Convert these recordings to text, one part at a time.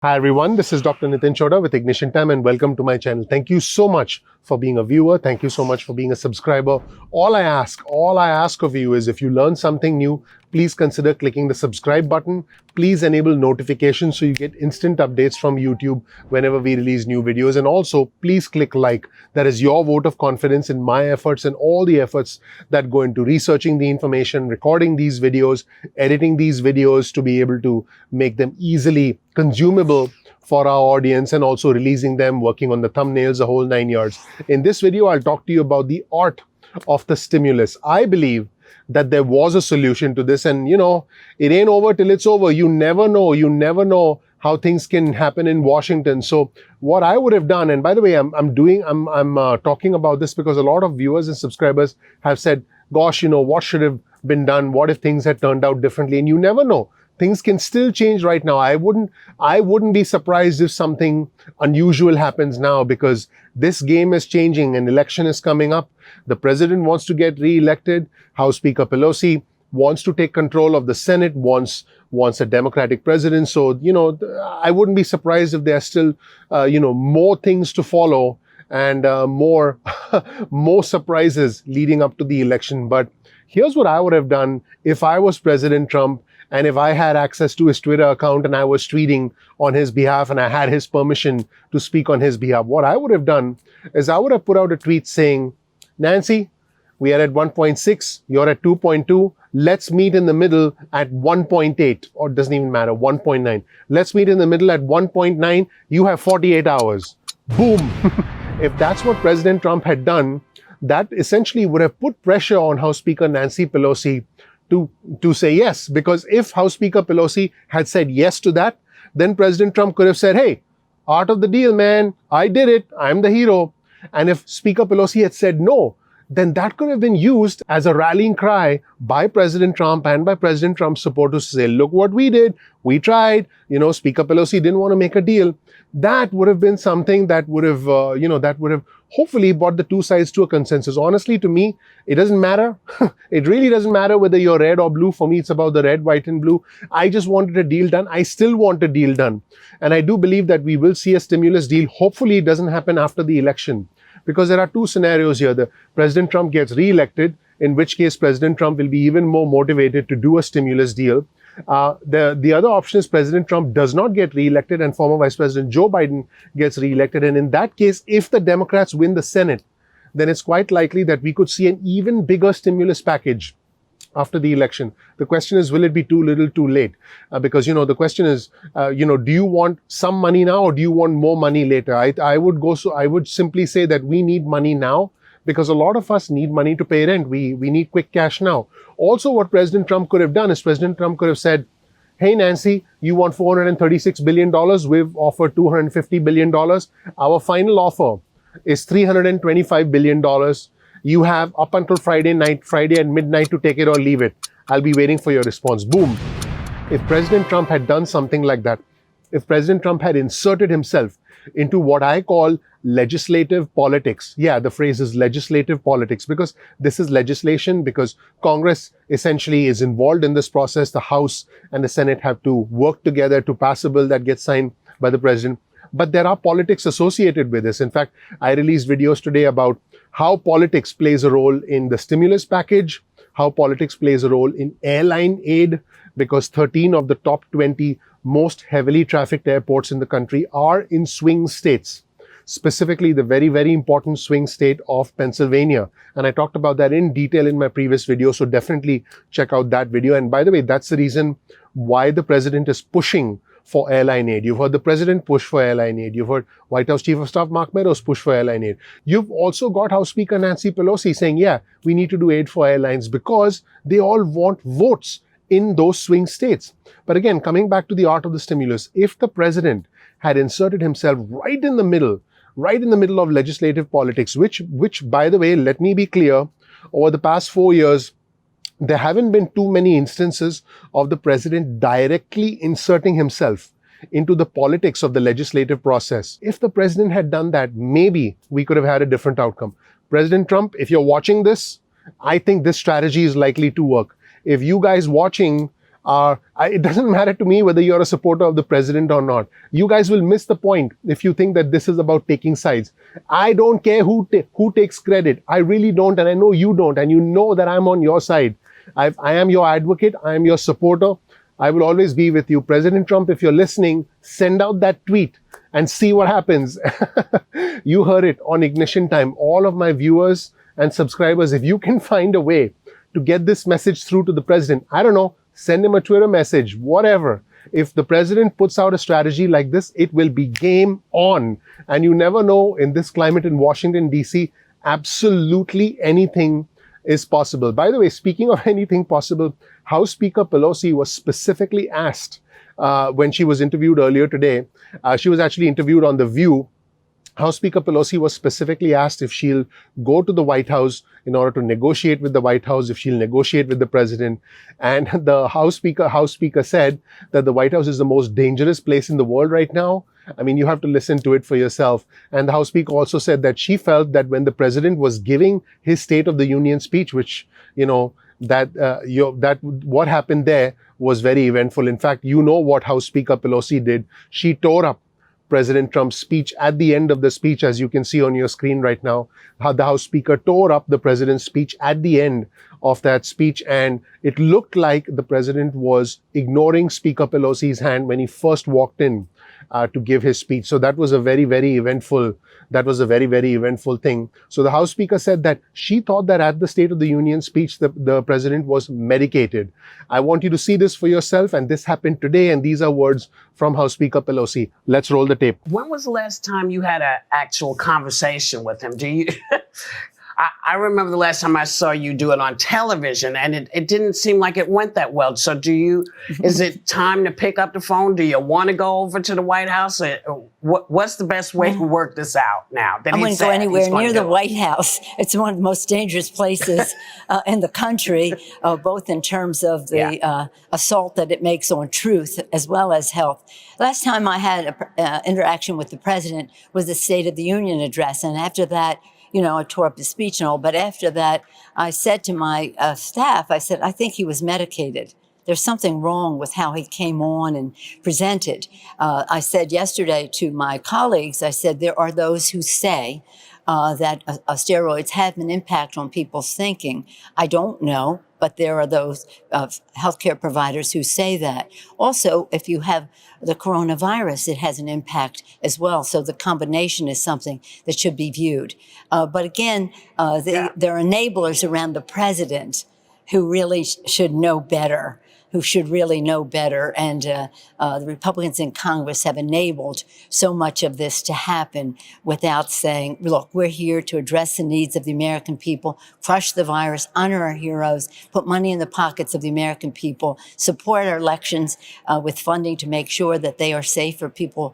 Hi everyone, this is Dr. Nitin Chhoda with Ignition Time and welcome to my channel. Thank you so much for being a viewer. Thank you so much for being a subscriber. All I ask of you is if you learn something new, please consider clicking the subscribe button. Please enable notifications so you get instant updates from YouTube whenever we release new videos. And also, please click like. That is your vote of confidence in my efforts and all the efforts that go into researching the information, recording these videos, editing these videos to be able to make them easily consumable for our audience and also releasing them, working on the thumbnails, the whole 9 yards. In this video, I'll talk to you about the art of the stimulus. I believe that there was a solution to this, and it ain't over till it's over. You never know how things can happen in Washington. So what I would have done, and by the way, I'm talking about this because a lot of viewers and subscribers have said, gosh, what should have been done? What if things had turned out differently? And you never know. Things can still change right now. I wouldn't be surprised if something unusual happens now, because this game is changing. An election is coming up. The president wants to get re-elected. House Speaker Pelosi wants to take control of the Senate, wants a Democratic president. So, I wouldn't be surprised if there are still, more things to follow and more surprises leading up to the election. But here's what I would have done if I was President Trump and if I had access to his Twitter account and I was tweeting on his behalf and I had his permission to speak on his behalf. What I would have done is I would have put out a tweet saying, Nancy, we are at 1.6, you're at 2.2. Let's meet in the middle at 1.8, or it doesn't even matter, 1.9. Let's meet in the middle at 1.9. You have 48 hours. Boom. If that's what President Trump had done, that essentially would have put pressure on House Speaker Nancy Pelosi to say yes. Because if House Speaker Pelosi had said yes to that, then President Trump could have said, hey, art of the deal, man. I did it. I'm the hero. And if Speaker Pelosi had said no, then that could have been used as a rallying cry by President Trump and by President Trump's supporters to say, look what we did. We tried. Speaker Pelosi didn't want to make a deal. That would have been something that would have, hopefully brought the two sides to a consensus. Honestly, to me, it doesn't matter. It really doesn't matter whether you're red or blue. For me, it's about the red, white, and blue. I just wanted a deal done. I still want a deal done. And I do believe that we will see a stimulus deal. Hopefully, it doesn't happen after the election. Because there are two scenarios here. The President Trump gets re-elected, in which case President Trump will be even more motivated to do a stimulus deal. The other option is President Trump does not get re-elected and former Vice President Joe Biden gets re-elected. And in that case, if the Democrats win the Senate, then it's quite likely that we could see an even bigger stimulus package after the election. The question is, will it be too little, too late? Because, the question is, do you want some money now or do you want more money later? I would simply say that we need money now, because a lot of us need money to pay rent. We need quick cash now. Also, what President Trump could have done is President Trump could have said, hey, Nancy, you want $436 billion. We've offered $250 billion. Our final offer is $325 billion. You have up until Friday at midnight to take it or leave it. I'll be waiting for your response. Boom. If President Trump had done something like that, if President Trump had inserted himself into what I call legislative politics. Yeah, the phrase is legislative politics, because this is legislation, because Congress essentially is involved in this process. The House and the Senate have to work together to pass a bill that gets signed by the president. But there are politics associated with this. In fact, I released videos today about how politics plays a role in the stimulus package, how politics plays a role in airline aid, because 13 of the top 20 most heavily trafficked airports in the country are in swing states, specifically the very, very important swing state of Pennsylvania. And I talked about that in detail in my previous video, so definitely check out that video. And by the way, that's the reason why the president is pushing for airline aid. You've heard the president push for airline aid. You've heard White House Chief of Staff Mark Meadows push for airline aid. You've also got House Speaker Nancy Pelosi saying, yeah, we need to do aid for airlines, because they all want votes in those swing states. But again, coming back to the art of the stimulus, if the president had inserted himself right in the middle of legislative politics, which by the way, let me be clear, over the past 4 years, there haven't been too many instances of the president directly inserting himself into the politics of the legislative process. If the president had done that, maybe we could have had a different outcome. President Trump, if you're watching this, I think this strategy is likely to work. If you guys watching It doesn't matter to me whether you're a supporter of the president or not. You guys will miss the point if you think that this is about taking sides. I don't care who takes credit. I really don't, and I know you don't, and you know that I'm on your side. I am your advocate. I am your supporter. I will always be with you. President Trump, if you're listening, send out that tweet and see what happens. You heard it on Ignition Time. All of my viewers and subscribers, if you can find a way to get this message through to the president, I don't know, send him a Twitter message, whatever. If the president puts out a strategy like this, it will be game on. And you never know, in this climate in Washington, D.C., absolutely anything is possible. By the way, speaking of anything possible, House Speaker Pelosi was specifically asked when she was interviewed earlier today. She was actually interviewed on The View. House Speaker Pelosi was specifically asked if she'll go to the White House in order to negotiate with the White House, if she'll negotiate with the president. And the House Speaker said that the White House is the most dangerous place in the world right now. I mean, you have to listen to it for yourself. And the House Speaker also said that she felt that when the president was giving his State of the Union speech, which, you know, that what happened there was very eventful. In fact, you know what House Speaker Pelosi did. She tore up President Trump's speech. At the end of the speech, as you can see on your screen right now, how the House Speaker tore up the president's speech at the end of that speech, and it looked like the president was ignoring Speaker Pelosi's hand when he first walked in to give his speech. So that was a very, very eventful thing. So the House Speaker said that she thought that at the State of the Union speech, the president was medicated. I want you to see this for yourself, and this happened today, and these are words from House Speaker Pelosi. Let's roll the tape. When was the last time you had an actual conversation with him? Do you? I remember the last time I saw you do it on television, and it didn't seem like it went that well. So is it time to pick up the phone? Do you want to go over to the White House? What's the best way to work this out now? I wouldn't go anywhere near the White House. It's one of the most dangerous places in the country, both in terms of the assault that it makes on truth as well as health. Last time I had an interaction with the president was the State of the Union address, and after that, you know, I tore up his speech and all, but after that, I said to my staff, I said, I think he was medicated. There's something wrong with how he came on and presented. I said yesterday to my colleagues, I said, there are those who say that steroids have an impact on people's thinking. I don't know, but there are those healthcare providers who say that. Also, if you have the coronavirus, it has an impact as well. So the combination is something that should be viewed. But again, there are enablers around the president who really should know better. And the Republicans in Congress have enabled so much of this to happen without saying, look, we're here to address the needs of the American people, crush the virus, honor our heroes, put money in the pockets of the American people, support our elections with funding to make sure that they are safe for people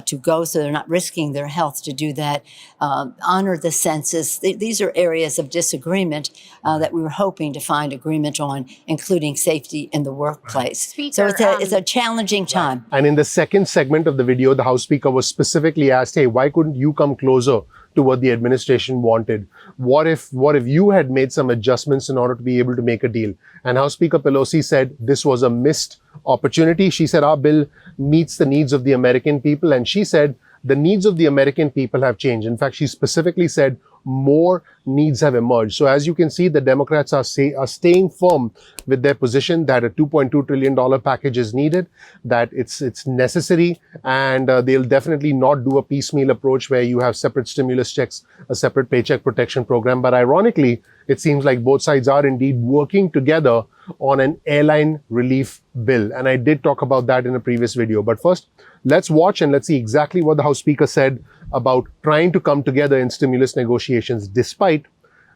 to go so they're not risking their health to do that, honor the census. These are areas of disagreement that we were hoping to find agreement on, including safety in the workplace. Speaker, so it's a challenging time. And in the second segment of the video, the House Speaker was specifically asked, hey, why couldn't you come closer to what the administration wanted? What if you had made some adjustments in order to be able to make a deal? And House Speaker Pelosi said this was a missed opportunity. She said our bill meets the needs of the American people. And she said the needs of the American people have changed. In fact, she specifically said more needs have emerged. So as you can see, the Democrats are staying firm with their position that a $2.2 trillion package is needed, that it's necessary, and they'll definitely not do a piecemeal approach where you have separate stimulus checks, a separate paycheck protection program. But ironically, it seems like both sides are indeed working together on an airline relief bill. And I did talk about that in a previous video. But first, let's watch and let's see exactly what the House Speaker said about trying to come together in stimulus negotiations despite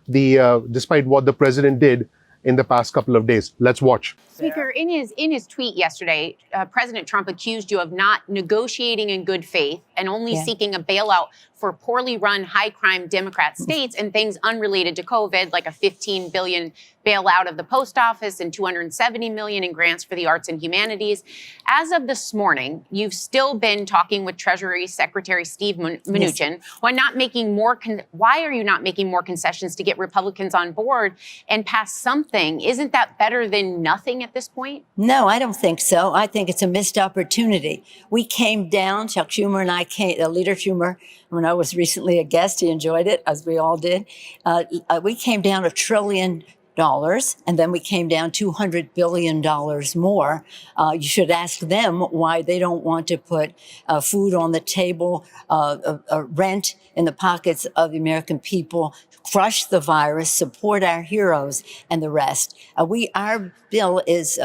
what the president did in the past couple of days. Let's watch. Speaker, in his tweet yesterday, President Trump accused you of not negotiating in good faith and only seeking a bailout for poorly run, high crime Democrat states and things unrelated to COVID, like a $15 billion bailout of the post office and $270 million in grants for the arts and humanities. As of this morning, you've still been talking with Treasury Secretary Steve Mnuchin. Why are you not making more concessions to get Republicans on board and pass something thing. Isn't that better than nothing at this point? No, I don't think so. I think it's a missed opportunity. We came down, Chuck Schumer and I came, Leader Schumer, when I was recently a guest, he enjoyed it, as we all did. We came down $1 trillion. And then we came down $200 billion more. You should ask them why they don't want to put food on the table, rent in the pockets of the American people, crush the virus, support our heroes, and the rest. Our bill is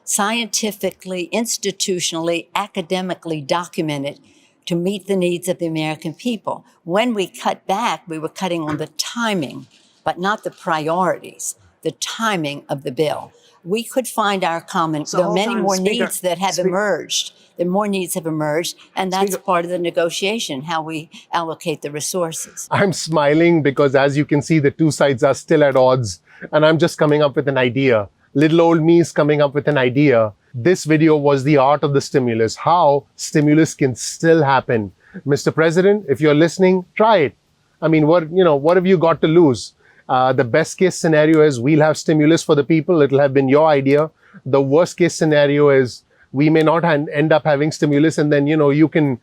scientifically, institutionally, academically documented to meet the needs of the American people. When we cut back, we were cutting on the timing, but not the priorities. The timing of the bill. We could find our common, there are many more needs that have emerged. There are more needs have emerged, and that's part of the negotiation, how we allocate the resources. I'm smiling because, as you can see, the two sides are still at odds, and I'm just coming up with an idea. Little old me is coming up with an idea. This video was the art of the stimulus, how stimulus can still happen. Mr. President, if you're listening, try it. I mean, what have you got to lose? The best case scenario is we'll have stimulus for the people. It'll have been your idea. The worst case scenario is we may not end up having stimulus, and then you can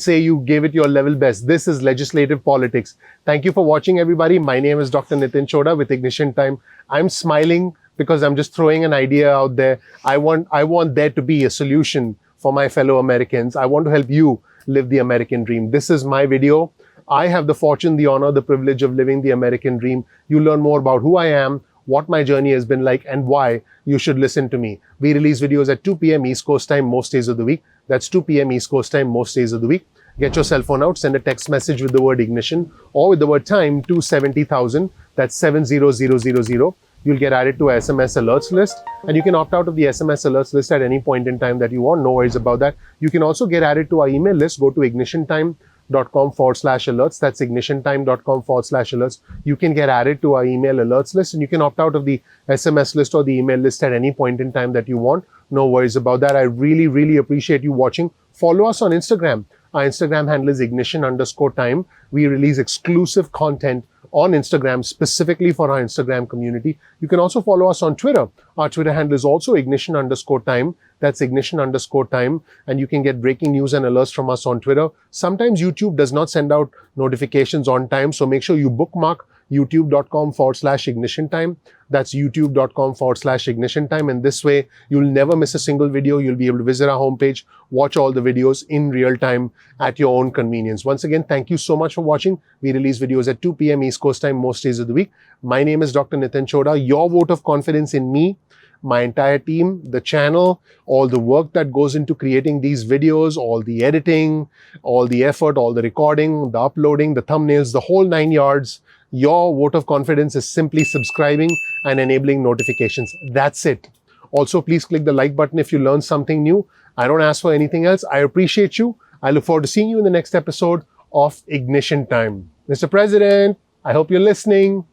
say you gave it your level best. This is legislative politics. Thank you for watching, everybody. My name is Dr. Nitin Chhoda with Ignition Time. I'm smiling because I'm just throwing an idea out there. I want there to be a solution for my fellow Americans. I want to help you live the American dream. This is my video. I have the fortune, the honor, the privilege of living the American dream. You learn more about who I am, what my journey has been like, and why you should listen to me. We release videos at 2 p.m. East Coast time most days of the week. That's 2 p.m. East Coast time most days of the week. Get your cell phone out, send a text message with the word ignition or with the word time to 70,000. That's 70000. You'll get added to our SMS alerts list, and you can opt out of the SMS alerts list at any point in time that you want. No worries about that. You can also get added to our email list. Go to ignitiontime.com/alerts. That's ignitiontime.com/alerts. You can get added to our email alerts list, and you can opt out of the SMS list or the email list at any point in time that you want. No worries about that. I really, really appreciate you watching. Follow us on Instagram. Our Instagram handle is ignition_time. We release exclusive content on Instagram specifically for our Instagram community. You can also follow us on Twitter. Our Twitter handle is also ignition_time. That's ignition_time. And you can get breaking news and alerts from us on Twitter. Sometimes YouTube does not send out notifications on time, so make sure you bookmark youtube.com/ignition time. That's youtube.com/ignition time. And this way, you'll never miss a single video. You'll be able to visit our homepage, watch all the videos in real time at your own convenience. Once again, thank you so much for watching. We release videos at 2 p.m. East Coast time most days of the week. My name is Dr. Nitin Chhoda. Your vote of confidence in me, my entire team, the channel, all the work that goes into creating these videos, all the editing, all the effort, all the recording, the uploading, the thumbnails, the whole 9 yards. Your vote of confidence is simply subscribing and enabling notifications. That's it. Also, please click the like button if you learned something new. I don't ask for anything else. I appreciate you. I look forward to seeing you in the next episode of Ignition Time. Mr. President, I hope you're listening.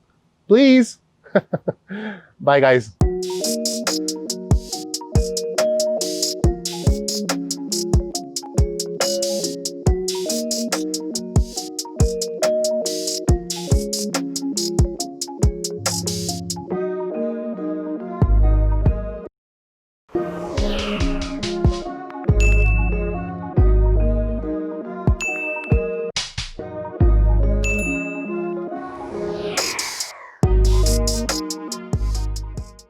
Please. Bye, guys.